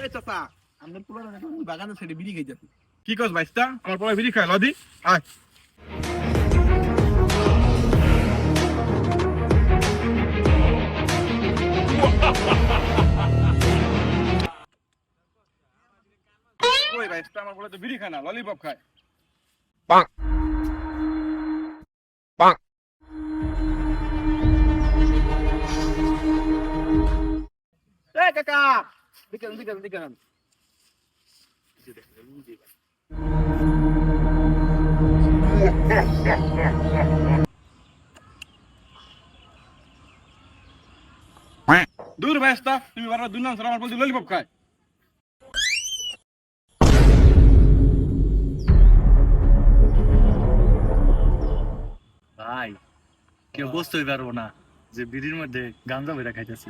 এই চাচা আমরা পুরো বাগানে ছেড়ে বিড়ি খাইতেছি। কি কস ভাইস্তা, আমার পরে বিড়ি খায় লদি আয়। ওই ভাইস্তা আমার পরে তো বিড়ি খায় না, ললিপপ খায়। এই কাকা দিকেন দূর ভাইস্তা, তুমি বারবার দুই নাম আমার বলছি ললিপপ খায়। ভাই কেউ বুঝতেই পারবো না যে বিড়ির মধ্যে গাঞ্জা বেরা খাইতেছি।